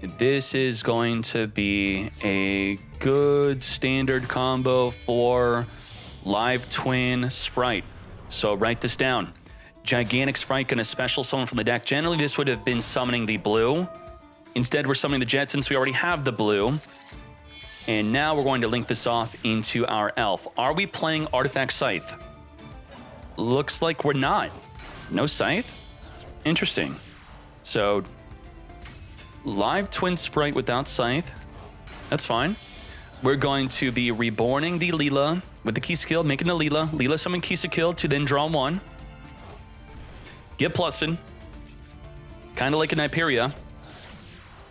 This is going to be a good standard combo for Live Twin Spright. So write this down. Gigantic Spright going to special summon from the deck. Generally, this would have been summoning the blue. Instead, we're summoning the jet since we already have the blue. And now we're going to link this off into our elf. Are we playing Artifact Scythe? Looks like we're not. No Scythe? Interesting. So Live Twin Spright without Scythe. That's fine. We're going to be reborning the Leela with the key skill, making the Leela. Leela summon Kisa Kill to then draw one. Get plussing. Kind of like an Hyperia.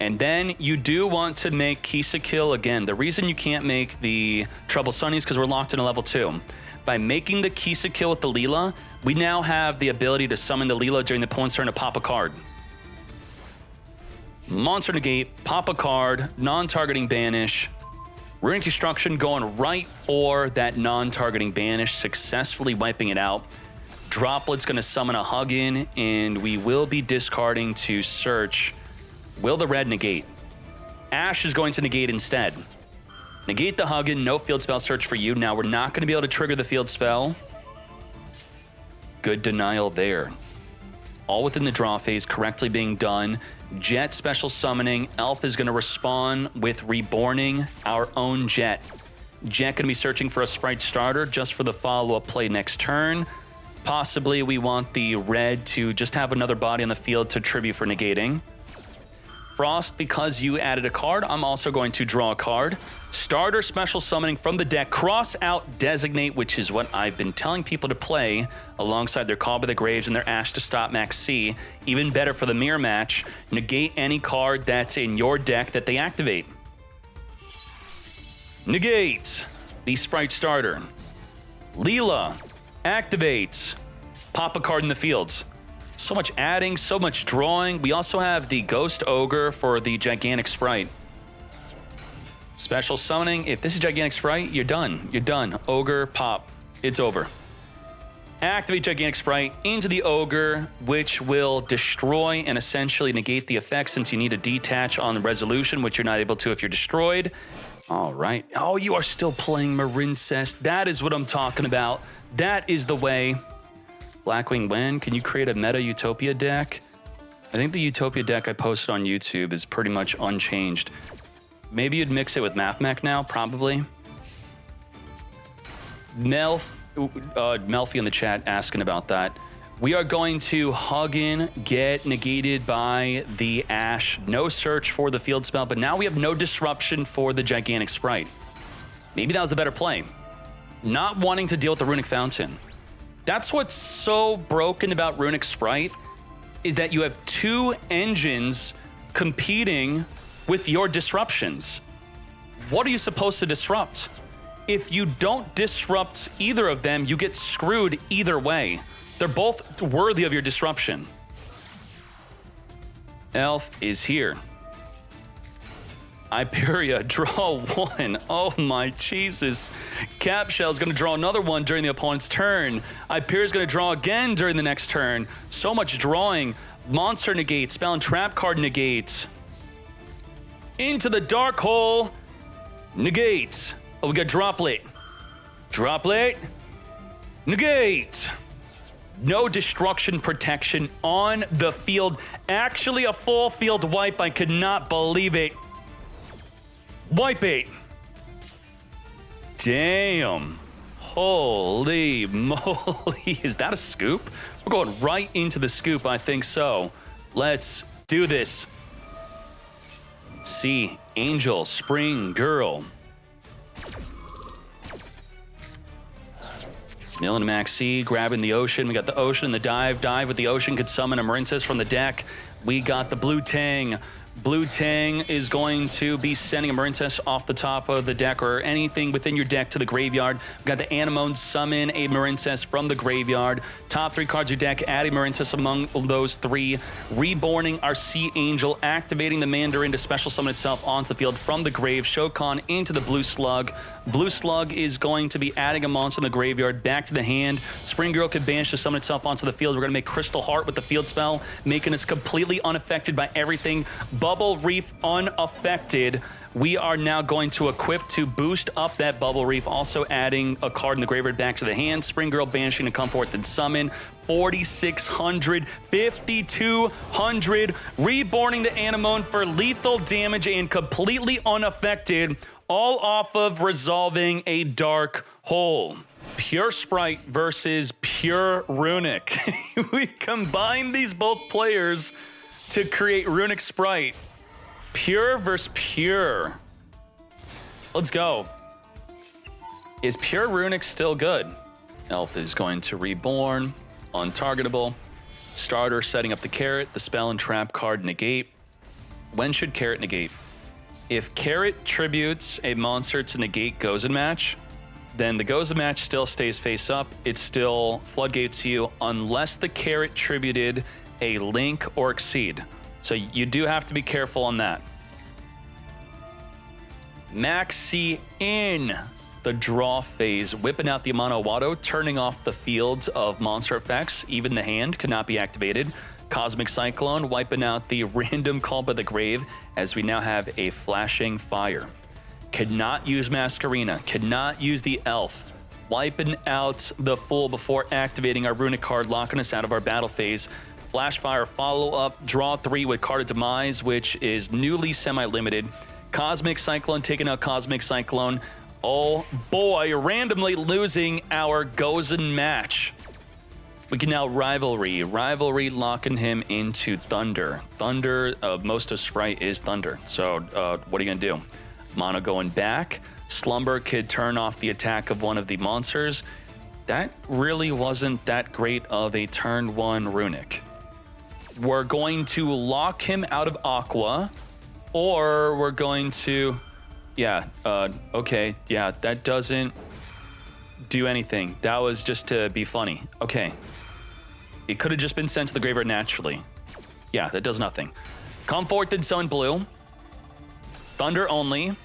And then you do want to make Kisa Kill again. The reason you can't make the Trouble Sunny is because we're locked in a level 2. By making the Kisa Kill with the Leela, we now have the ability to summon the Leela during the opponent's turn to pop a card. Monster Negate, pop a card, non-targeting banish. Runick Destruction going right for that non-targeting banish, successfully wiping it out. Droplet's going to summon a Hug in, and we will be discarding to search. Will the red negate? Ash is going to negate instead. Negate the Hug in, no field spell search for you. Now we're not going to be able to trigger the field spell. Good denial there. All within the draw phase, correctly being done. Jet special summoning. Elf is going to respond with reborning our own Jet. Jet going to be searching for a Spright starter just for the follow-up play next turn. Possibly we want the red to just have another body on the field to tribute for negating. Frost, because you added a card, I'm also going to draw a card. Starter special summoning from the deck. Cross out Designate, which is what I've been telling people to play alongside their Call by the Graves and their Ash to stop Maxx C. Even better for the mirror match. Negate any card that's in your deck that they activate. Negate the Spright starter. Leela activates. Pop a card in the field. So much adding, so much drawing. We also have the Ghost Ogre for the Gigantic Spright. Special summoning. If this is Gigantic Spright, you're done. You're done. Ogre, pop. It's over. Activate Gigantic Spright into the Ogre, which will destroy and essentially negate the effect since you need to detach on the resolution, which you're not able to if you're destroyed. All right. Oh, you are still playing Marincess. That is what I'm talking about. That is the way. Blackwing Wen, can you create a meta Utopia deck? I think the Utopia deck I posted on YouTube is pretty much unchanged. Maybe you'd mix it with MathMech now, probably. Melfi in the chat asking about that. We are going to Hug in, get negated by the Ash. No search for the field spell, but now we have no disruption for the Gigantic Spright. Maybe that was a better play. Not wanting to deal with the Runick Fountain. That's what's so broken about Runick Spright, is that you have two engines competing with your disruptions. What are you supposed to disrupt? If you don't disrupt either of them, you get screwed either way. They're both worthy of your disruption. Elf is here. Hyperia, draw one. Oh my Jesus. Capshell's gonna draw another one during the opponent's turn. Hyperia's gonna draw again during the next turn. So much drawing. Monster negate, spell and trap card negate. Into the dark hole. Negate. Oh, we got Droplet. Droplet. Negate. No destruction protection on the field. Actually a full field wipe. I could not believe it. Wipe it. Damn. Holy moly. Is that a scoop? We're going right into the scoop. I think so. Let's do this. See, Angel, Spring, Girl. Milling Maxx C, grabbing the Ocean. We got the Ocean and the Dive. Dive with the Ocean could summon a Marincess from the deck. We got the Blue Tang. Blue Tang is going to be sending a Marincess off the top of the deck or anything within your deck to the graveyard. We've got the Anemone summon a Marincess from the graveyard. Top three cards of your deck, adding Marincess among those three. Reborning our Sea Angel, activating the Mandarin to special summon itself onto the field from the grave. Shokan into the Blue Slug. Blue Slug is going to be adding a monster in the graveyard back to the hand. Spring Girl could banish to summon itself onto the field. We're going to make Crystal Heart with the field spell, making us completely unaffected by everything Bubble Reef unaffected. We are now going to equip to boost up that Bubble Reef, also adding a card in the graveyard back to the hand. Spring Girl banishing to come forth and summon. 4,600, 5,200, reborning the Anemone for lethal damage and completely unaffected, all off of resolving a dark hole. Pure Spright versus Pure Runick. We combine these both players to create Runick Spright. Pure versus Pure. Let's go. Is Pure Runick still good? Elf is going to reborn. Untargetable. Starter setting up the Carrot, the spell and trap card negate. When should Carrot negate? If Carrot tributes a monster to negate Gozen match, then the Gozen match still stays face up. It still floodgates you unless the Carrot tributed a Link or Exceed. So you do have to be careful on that. Maxx C in the draw phase, whipping out the Amano Wado, turning off the fields of monster effects. Even the hand cannot be activated. Cosmic Cyclone, wiping out the random Call by the Grave, as we now have a Flashing Fire. Cannot use Masquerena, cannot use the Elf. Wiping out the Fool before activating our Runick card, locking us out of our battle phase. Flash Fire, follow up, draw 3 with Card of Demise, which is newly semi-limited. Cosmic Cyclone, taking out Cosmic Cyclone. Oh boy, randomly losing our Gozen match. We can now Rivalry. Rivalry locking him into Thunder. Thunder, most of Spright is Thunder. So what are you gonna do? Mono going back. Slumber could turn off the attack of one of the monsters. That really wasn't that great of a turn 1 Runick. We're going to lock him out of Aqua, or we're going to, okay, yeah, that doesn't do anything. That was just to be funny. Okay. It could have just been sent to the graveyard naturally. Yeah, that does nothing. Come forth and summon blue. Thunder only.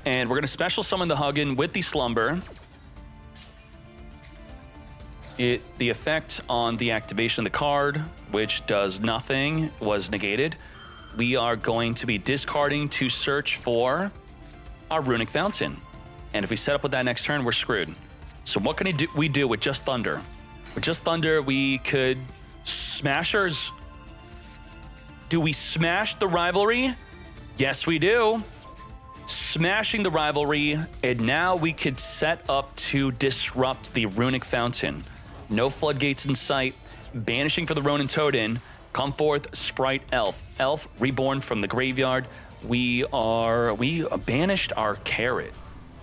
And we're going to special summon the Hugin with the Slumber. The effect on the activation of the card, which does nothing, was negated. We are going to be discarding to search for our Runick Fountain. And if we set up with that next turn, we're screwed. So what can we do with just Thunder? With just Thunder, we could Smashers. Do we smash the Rivalry? Yes, we do. Smashing the Rivalry, and now we could set up to disrupt the Runick Fountain. No Floodgates in sight. Banishing for the Ronin Toadin. Come forth, Spright Elf. Elf, reborn from the graveyard. We banished our Carrot.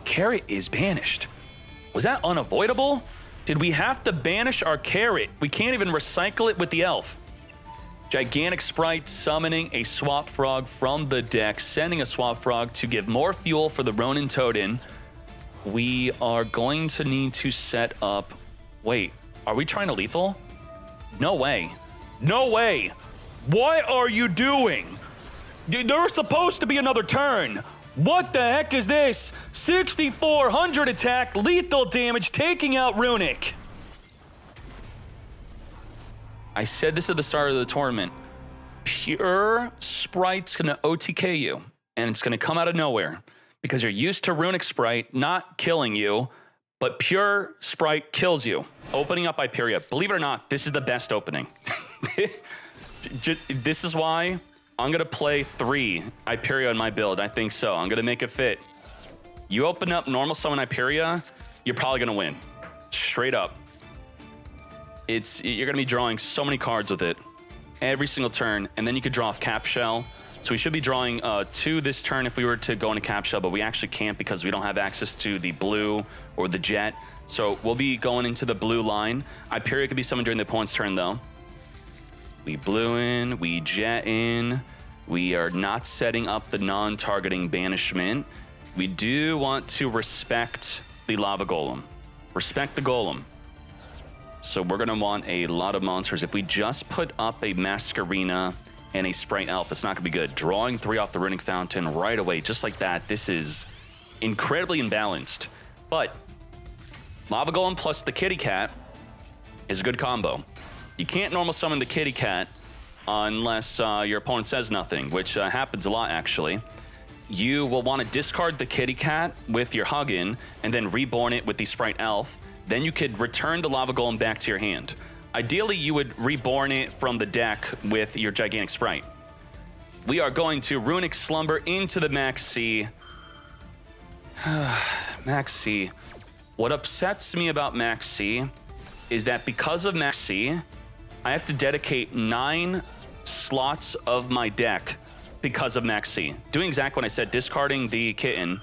Carrot is banished. Was that unavoidable? Did we have to banish our Carrot? We can't even recycle it with the Elf. Gigantic Spright summoning a Swap Frog from the deck, sending a Swap Frog to give more fuel for the Ronin Toadin. We are going to need to set up... Wait, are we trying to lethal? No way. No way. What are you doing? There's supposed to be another turn. What the heck is this? 6,400 attack, lethal damage, taking out Runick. I said this at the start of the tournament. Pure Sprite's gonna OTK you, and it's gonna come out of nowhere because you're used to Runick Spright not killing you, but Pure Spright kills you. Opening up Hyperia. Believe it or not, this is the best opening. This is why I'm gonna play 3 Hyperia in my build. I think so. I'm gonna make it fit. You open up normal summon Hyperia, you're probably gonna win. Straight up. You're gonna be drawing so many cards with it every single turn, and then you could draw off Cap Shell. So we should be drawing 2 this turn if we were to go into Cap Shell, but we actually can't because we don't have access to the blue or the jet. So we'll be going into the blue line. Hyperia could be summoned during the opponent's turn though. We blue in, we jet in. We are not setting up the non-targeting banishment. We do want to respect the Lava Golem. Respect the Golem. So we're gonna want a lot of monsters. If we just put up a Masquerena and a Spright Elf, it's not gonna be good. Drawing 3 off the Runick Fountain right away, just like that. This is incredibly imbalanced. But Lava Golem plus the Kitty Cat is a good combo. You can't normal summon the Kitty Cat unless your opponent says nothing, which happens a lot, actually. You will want to discard the kitty cat with your Huggin and then reborn it with the Sprite Elf. Then you could return the Lava Golem back to your hand. Ideally, you would reborn it from the deck with your Gigantic Sprite. We are going to Runick Slumber into the Maxx C. Maxx C. What upsets me about Maxx C is that because of Maxx C, I have to dedicate 9 slots of my deck because of Maxx C. Doing exactly what I said, discarding the kitten,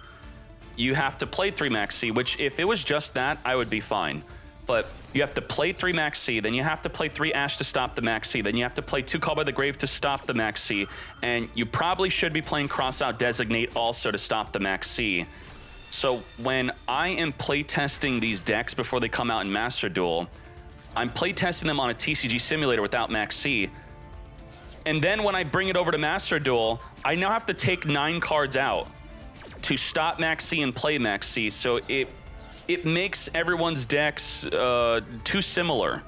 you have to play 3 Maxx C, which if it was just that, I would be fine. But you have to play 3 Maxx C, then you have to play 3 Ash to stop the Maxx C, then you have to play 2 Call by the Grave to stop the Maxx C, and you probably should be playing Crossout Designate also to stop the Maxx C. So when I am playtesting these decks before they come out in Master Duel, I'm playtesting them on a TCG simulator without Maxx C. And then when I bring it over to Master Duel, I now have to take 9 cards out to stop Maxx C and play Maxx C. So it makes everyone's decks too similar.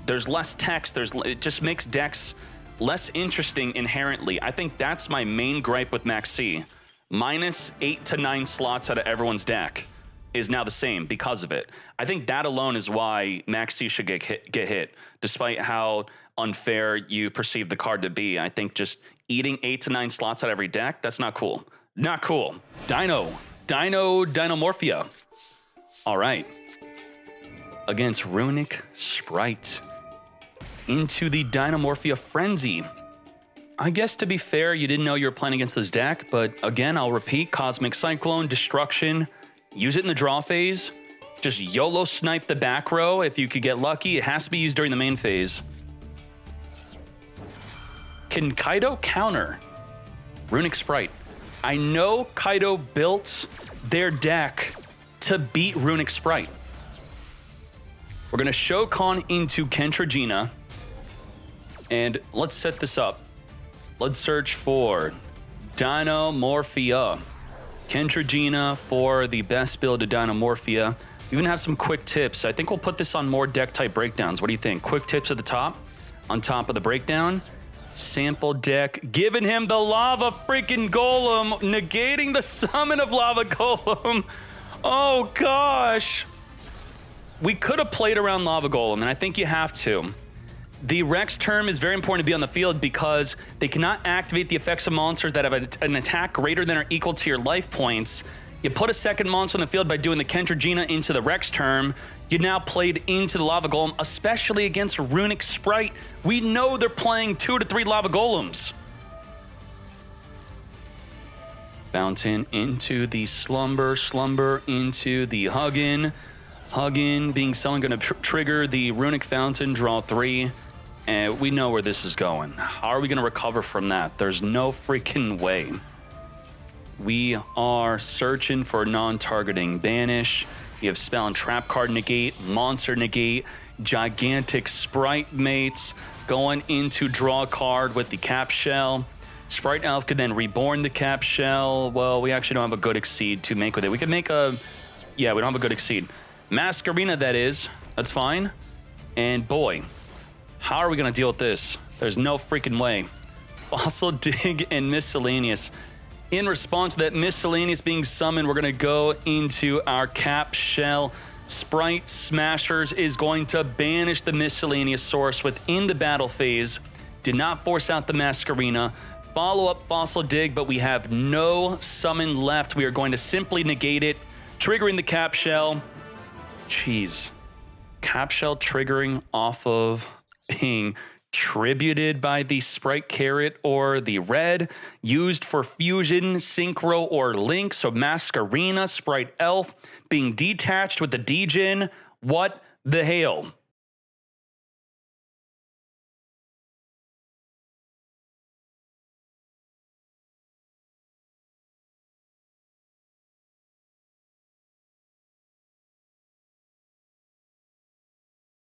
There's less text. It just makes decks less interesting inherently. I think that's my main gripe with Maxx C. Minus 8 to 9 slots out of everyone's deck is now the same because of it. I think that alone is why Maxx C should get hit, despite how unfair you perceive the card to be. I think just eating 8 to 9 slots out of every deck, that's not cool. Not cool. Dinomorphia. All right. Against Runick Spright. Into the Dinomorphia Frenzy. I guess to be fair, you didn't know you were playing against this deck, but again, I'll repeat, Cosmic Cyclone, Destruction, use it in the draw phase. Just YOLO snipe the back row if you could get lucky. It has to be used during the main phase. Can Kaido counter Runick Spright? I know Kaido built their deck to beat Runick Spright. We're going to Shokan into Kentragina, and let's set this up. Let's search for Dinomorphia. Kentragina for the best build of Dinomorphia. We even have some quick tips. I think we'll put this on more deck type breakdowns. What do you think? Quick tips at the top, on top of the breakdown. Sample deck, giving him the Lava freaking Golem, negating the summon of Lava Golem. Oh gosh. We could have played around Lava Golem, and I think you have to. The Rex term is very important to be on the field because they cannot activate the effects of monsters that have an attack greater than or equal to your life points. You put a second monster on the field by doing the Kentragina into the Rex term. You now played into the Lava Golem, especially against Runick Spright. We know they're playing 2 to 3 Lava Golems. Fountain into the Slumber, Slumber into the Huggin. Huggin being someone going to trigger the Runick Fountain, draw 3. And we know where this is going. How are we going to recover from that? There's no freaking way. We are searching for non-targeting banish. You have spell and trap card negate, monster negate, gigantic sprite mates, going into draw card with the cap shell. Sprite Elf could then reborn the cap shell. Well, we actually don't have a good exceed to make with it. We could make a, yeah, we don't have a good exceed. Masquerina, that is. That's fine. And boy, how are we going to deal with this? There's no freaking way. Fossil Dig and Miscellaneous. In response to that Miscellaneous being summoned, we're going to go into our cap shell. Sprite Smashers is going to banish the Miscellaneous source within the battle phase. Did not force out the Masquerina. Follow up Fossil Dig, but we have no summon left. We are going to simply negate it, triggering the cap shell. Jeez. Cap shell triggering off of being tributed by the Sprite Carrot or the red, used for fusion, synchro, or link. So Masquerina, Sprite Elf being detached with the Djin. What the hail?